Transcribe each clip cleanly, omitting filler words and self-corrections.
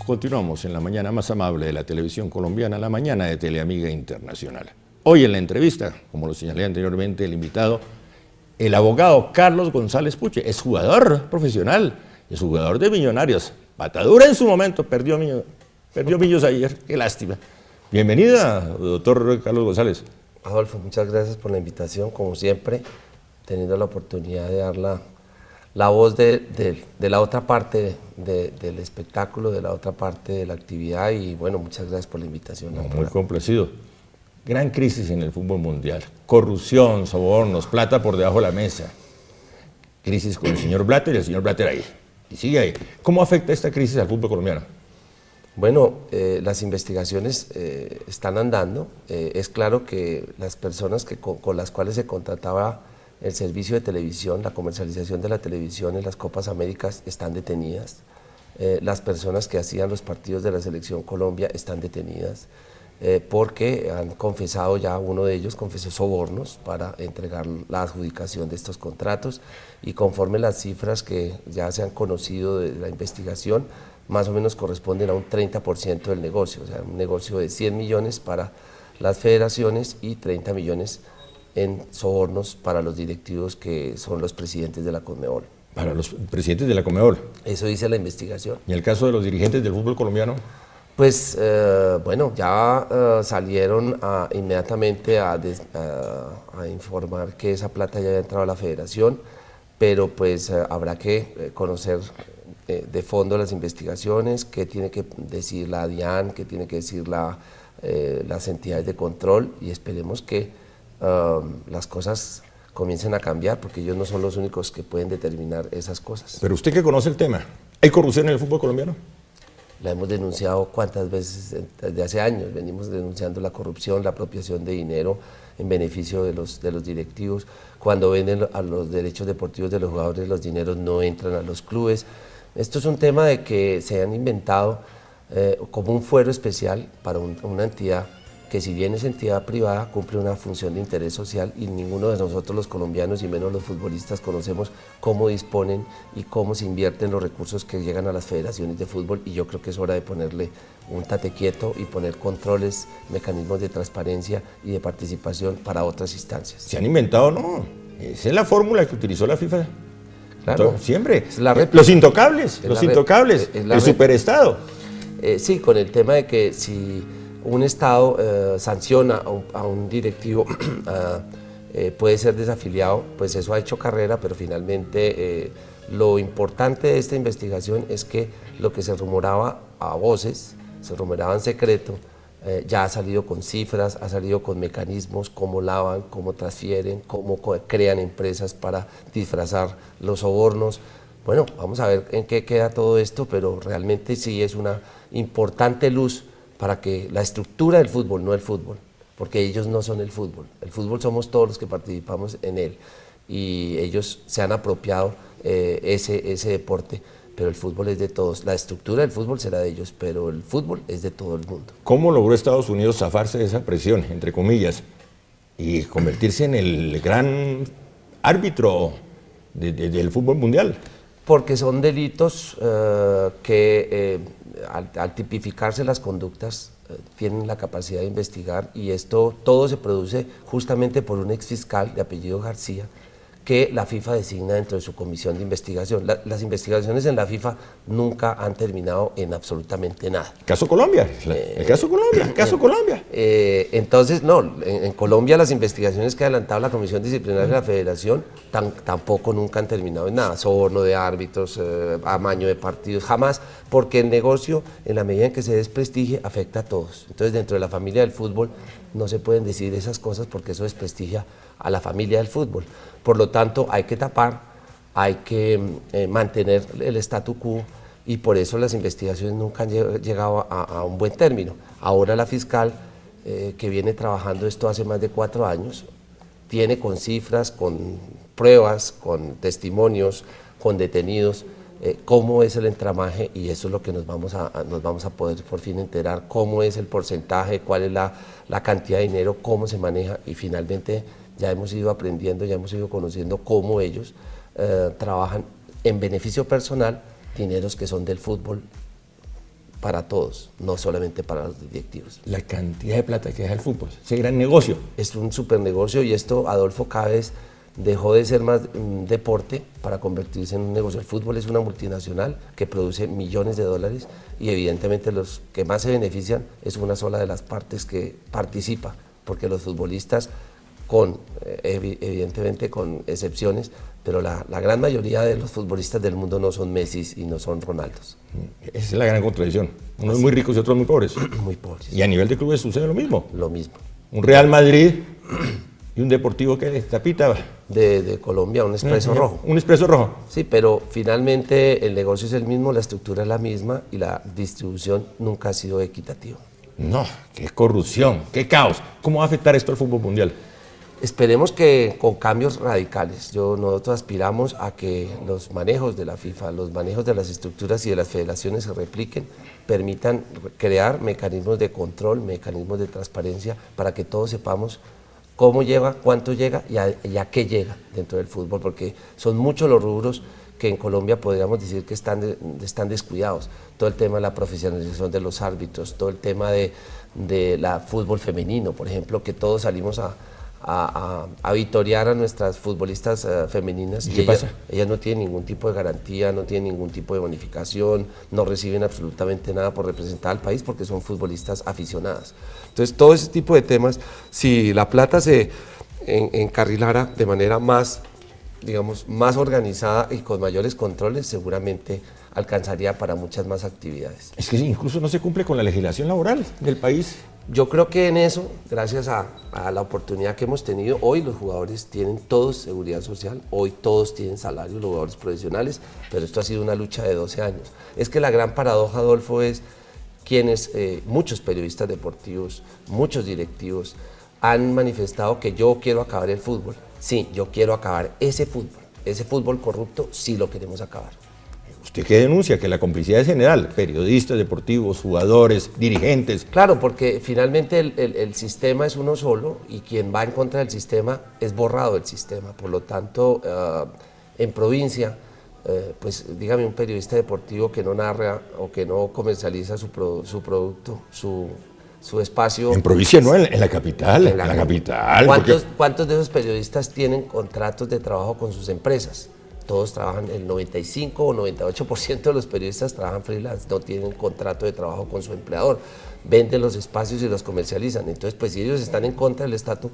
Continuamos en la mañana más amable de la televisión colombiana, la mañana de Teleamiga Internacional. Hoy en la entrevista, como lo señalé anteriormente, el invitado, el abogado Carlos González Puche, es jugador profesional, es jugador de Millonarios, patadura en su momento, perdió Millos ayer, qué lástima. Bienvenida, doctor Carlos González. Adolfo, muchas gracias por la invitación, como siempre, teniendo la oportunidad de dar la voz de la otra parte del espectáculo, de la otra parte de la actividad, y bueno, muchas gracias por la invitación. Muy complacido. Gran crisis en el fútbol mundial, corrupción, sobornos, plata por debajo de la mesa. Crisis con el señor Blatter y el señor Blatter ahí, y sigue ahí. ¿Cómo afecta esta crisis al fútbol colombiano? Bueno, las investigaciones están andando. Es claro que las personas con las cuales se contrataba el servicio de televisión, la comercialización de la televisión en las Copas Américas están detenidas. Las personas que hacían los partidos de la Selección Colombia están detenidas porque han confesado, ya uno de ellos confesó sobornos para entregar la adjudicación de estos contratos, y conforme las cifras que ya se han conocido de la investigación, más o menos corresponden a un 30% del negocio, o sea, un negocio de 100 millones para las federaciones y 30 millones en sobornos para los directivos que son los presidentes de la Conmebol. Para los presidentes de la Conmebol. Eso dice la investigación. ¿Y el caso de los dirigentes del fútbol colombiano? Pues bueno, ya salieron inmediatamente a informar que esa plata ya había entrado a la federación, pero pues habrá que conocer de fondo las investigaciones, qué tiene que decir la DIAN, qué tiene que decir las entidades de control, y esperemos que las cosas comiencen a cambiar, porque ellos no son los únicos que pueden determinar esas cosas. Pero usted que conoce el tema, ¿hay corrupción en el fútbol colombiano? La hemos denunciado cuántas veces, desde hace años venimos denunciando la corrupción, la apropiación de dinero en beneficio de los directivos. Cuando venden a los derechos deportivos de los jugadores, los dineros no entran a los clubes. Esto es un tema de que se han inventado como un fuero especial para una entidad que, si bien es entidad privada, cumple una función de interés social, y ninguno de nosotros los colombianos, y menos los futbolistas, conocemos cómo disponen y cómo se invierten los recursos que llegan a las federaciones de fútbol, y yo creo que es hora de ponerle un tate quieto y poner controles, mecanismos de transparencia y de participación para otras instancias. Se han inventado, no, esa es la fórmula que utilizó la FIFA. Claro, siempre, es los intocables, el superestado. Sí, con el tema de que si un Estado sanciona a un directivo, puede ser desafiliado, pues eso ha hecho carrera, pero finalmente lo importante de esta investigación es que lo que se rumoraba a voces, se rumoraba en secreto, ya ha salido con cifras, ha salido con mecanismos, cómo lavan, cómo transfieren, cómo crean empresas para disfrazar los sobornos. Bueno, vamos a ver en qué queda todo esto, pero realmente sí es una importante luz para que la estructura del fútbol, no el fútbol, porque ellos no son el fútbol somos todos los que participamos en él, y ellos se han apropiado ese deporte, pero el fútbol es de todos. La estructura del fútbol será de ellos, pero el fútbol es de todo el mundo. ¿Cómo logró Estados Unidos zafarse de esa presión, entre comillas, y convertirse en el gran árbitro del fútbol mundial? Porque son delitos que al tipificarse las conductas tienen la capacidad de investigar, y esto todo se produce justamente por un exfiscal de apellido García que la FIFA designa dentro de su comisión de investigación. Las investigaciones en la FIFA nunca han terminado en absolutamente nada. Caso Colombia, el caso Colombia. Entonces, no, en Colombia las investigaciones que ha adelantado la Comisión Disciplinaria de la Federación tampoco nunca han terminado en nada. Soborno de árbitros, amaño de partidos, jamás, porque el negocio, en la medida en que se desprestigie, afecta a todos. Entonces, dentro de la familia del fútbol no se pueden decir esas cosas, porque eso desprestigia a la familia del fútbol. Por lo tanto, hay que tapar, hay que mantener el statu quo, y por eso las investigaciones nunca han llegado a un buen término. Ahora la fiscal, que viene trabajando esto hace más de 4 años, tiene con cifras, con pruebas, con testimonios, con detenidos, cómo es el entramaje, y eso es lo que nos vamos a poder por fin enterar, cómo es el porcentaje, cuál es la cantidad de dinero, cómo se maneja, y finalmente ya hemos ido aprendiendo, ya hemos ido conociendo cómo ellos trabajan en beneficio personal, dineros que son del fútbol para todos, no solamente para los directivos. La cantidad de plata que deja el fútbol, ese gran negocio. Es un super negocio, y esto, Adolfo, cada vez dejó de ser más un deporte para convertirse en un negocio. El fútbol es una multinacional que produce millones de dólares, y evidentemente los que más se benefician es una sola de las partes que participa, porque los futbolistas, evidentemente con excepciones, pero la gran mayoría de los futbolistas del mundo no son Messi y no son Ronaldos. Esa es la gran contradicción. Unos muy ricos y otros muy pobres. Muy pobres. Y a nivel de clubes sucede lo mismo. Lo mismo. Un Real Madrid y un Deportivo que tapita. De Colombia, un Expreso Rojo. Un Expreso Rojo. Sí, pero finalmente el negocio es el mismo, la estructura es la misma, y la distribución nunca ha sido equitativa. No, qué corrupción, qué caos. ¿Cómo va a afectar esto al fútbol mundial? Esperemos que con cambios radicales. Nosotros aspiramos a que los manejos de la FIFA, los manejos de las estructuras y de las federaciones se repliquen, permitan crear mecanismos de control, mecanismos de transparencia, para que todos sepamos cómo llega, cuánto llega y a qué llega dentro del fútbol, porque son muchos los rubros que en Colombia podríamos decir que están descuidados. Todo el tema de la profesionalización de los árbitros, todo el tema de la fútbol femenino, por ejemplo, que todos salimos a vitorear a nuestras futbolistas femeninas. ¿Y qué pasa? Ellas no tienen ningún tipo de garantía, no tienen ningún tipo de bonificación, no reciben absolutamente nada por representar al país, porque son futbolistas aficionadas. Entonces, todo ese tipo de temas, si la plata se encarrilara de manera más, digamos, más organizada y con mayores controles, seguramente alcanzaría para muchas más actividades. Es que incluso no se cumple con la legislación laboral del país. Yo creo que en eso, gracias a la oportunidad que hemos tenido, hoy los jugadores tienen todos seguridad social, hoy todos tienen salario, los jugadores profesionales, pero esto ha sido una lucha de 12 años. Es que la gran paradoja, Adolfo, es quienes, muchos periodistas deportivos, muchos directivos, han manifestado que yo quiero acabar el fútbol. Sí, yo quiero acabar ese fútbol corrupto, sí lo queremos acabar. ¿Usted qué denuncia? Que la complicidad es general, periodistas deportivos, jugadores, dirigentes. Claro, porque finalmente el sistema es uno solo, y quien va en contra del sistema es borrado del sistema. Por lo tanto, en provincia, pues dígame un periodista deportivo que no narra o que no comercializa su producto, su espacio. En provincia no, en la capital. En la capital. ¿Cuántos de esos periodistas tienen contratos de trabajo con sus empresas? Todos trabajan, el 95 o 98% de los periodistas trabajan freelance, no tienen contrato de trabajo con su empleador, venden los espacios y los comercializan. Entonces, pues si ellos están en contra del estatus,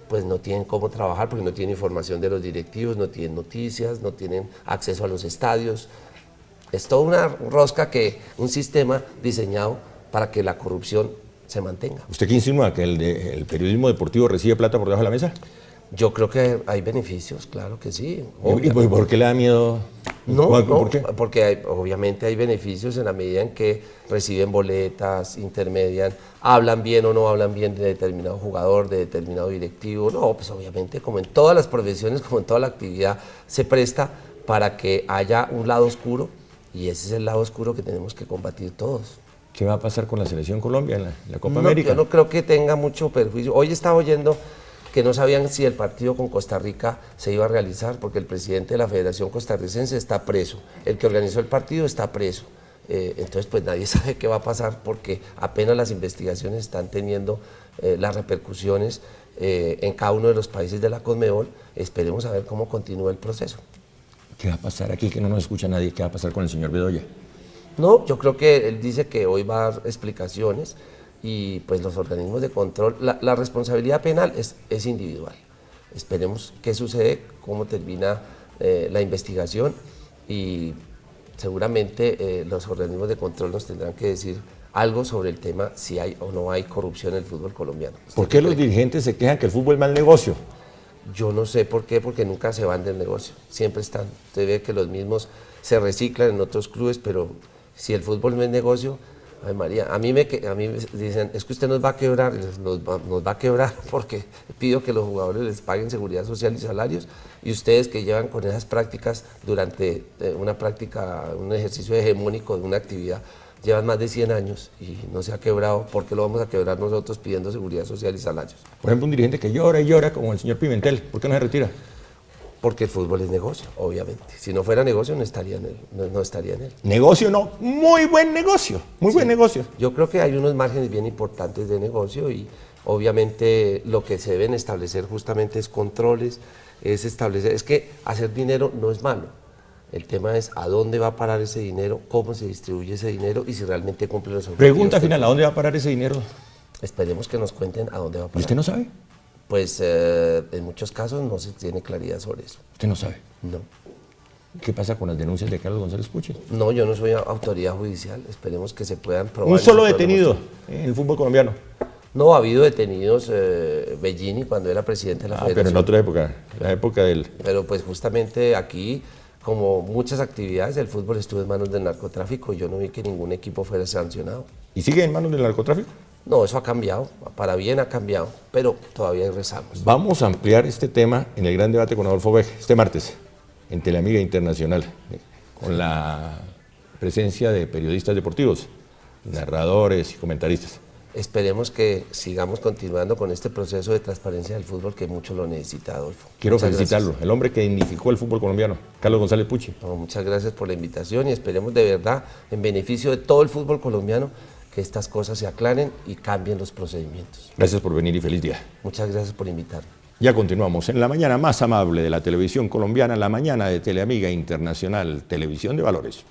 pues no tienen cómo trabajar, porque no tienen información de los directivos, no tienen noticias, no tienen acceso a los estadios. Es toda una rosca, un sistema diseñado para que la corrupción se mantenga. ¿Usted qué insinúa? ¿Que el periodismo deportivo recibe plata por debajo de la mesa? Yo creo que hay beneficios, claro que sí. ¿Y por qué le da miedo? ¿Por qué? Porque obviamente hay beneficios en la medida en que reciben boletas, intermedian, hablan bien o no hablan bien de determinado jugador, de determinado directivo. No, pues obviamente, como en todas las profesiones, como en toda la actividad, se presta para que haya un lado oscuro, y ese es el lado oscuro que tenemos que combatir todos. ¿Qué va a pasar con la Selección Colombia en la Copa América? Yo no creo que tenga mucho perjuicio. Hoy estaba oyendo que no sabían si el partido con Costa Rica se iba a realizar, porque el presidente de la Federación Costarricense está preso, el que organizó el partido está preso. Entonces, pues nadie sabe qué va a pasar, porque apenas las investigaciones están teniendo las repercusiones en cada uno de los países de la Conmebol. Esperemos a ver cómo continúa el proceso. ¿Qué va a pasar aquí, que no nos escucha nadie? ¿Qué va a pasar con el señor Bedoya? No, yo creo que él dice que hoy va a dar explicaciones, y pues los organismos de control, la responsabilidad penal es individual. Esperemos qué sucede, cómo termina la investigación, y seguramente los organismos de control nos tendrán que decir algo sobre el tema, si hay o no hay corrupción en el fútbol colombiano. ¿Por qué los dirigentes se quejan que el fútbol es mal negocio? Yo no sé por qué, porque nunca se van del negocio, siempre están. Usted ve que los mismos se reciclan en otros clubes, pero si el fútbol no es negocio, Ay María, a mí me dicen, es que usted nos va a quebrar, nos va a quebrar porque pido que los jugadores les paguen seguridad social y salarios, y ustedes que llevan con esas prácticas durante un ejercicio hegemónico de una actividad, llevan más de 100 años y no se ha quebrado, ¿por qué lo vamos a quebrar nosotros pidiendo seguridad social y salarios? Por ejemplo, un dirigente que llora y llora, como el señor Pimentel, ¿por qué no se retira? Porque el fútbol es negocio, obviamente. Si no fuera negocio, no estaría en él. Negocio no, muy buen negocio, muy buen negocio. Yo creo que hay unos márgenes bien importantes de negocio y obviamente lo que se deben establecer justamente es controles, es que hacer dinero no es malo. El tema es a dónde va a parar ese dinero, cómo se distribuye ese dinero y si realmente cumple los objetivos. Pregunta final, ¿a dónde va a parar ese dinero? Esperemos que nos cuenten a dónde va a parar. ¿Y usted no sabe? Pues en muchos casos no se tiene claridad sobre eso. ¿Usted no sabe? No. ¿Qué pasa con las denuncias de Carlos González Puche? No, yo no soy autoridad judicial. Esperemos que se puedan probar. Un solo detenido en el fútbol colombiano. No, ha habido detenidos, Bellini cuando era presidente de la Federación. Pero en otra época, la época del... Pero pues justamente aquí, como muchas actividades, el fútbol estuvo en manos del narcotráfico y yo no vi que ningún equipo fuera sancionado. ¿Y sigue en manos del narcotráfico? No, eso ha cambiado, para bien ha cambiado, pero todavía rezamos. Vamos a ampliar este tema en el gran debate con Adolfo Beck este martes, en Teleamiga Internacional, con la presencia de periodistas deportivos, narradores y comentaristas. Esperemos que sigamos continuando con este proceso de transparencia del fútbol que mucho lo necesita, Adolfo. Quiero Muchas felicitarlo, gracias. el hombre que dignificó el fútbol colombiano, Carlos González Puche. No, muchas gracias por la invitación y esperemos de verdad, en beneficio de todo el fútbol colombiano, que estas cosas se aclaren y cambien los procedimientos. Gracias por venir y feliz día. Muchas gracias por invitarme. Ya continuamos en la mañana más amable de la televisión colombiana, la mañana de Teleamiga Internacional, Televisión de Valores.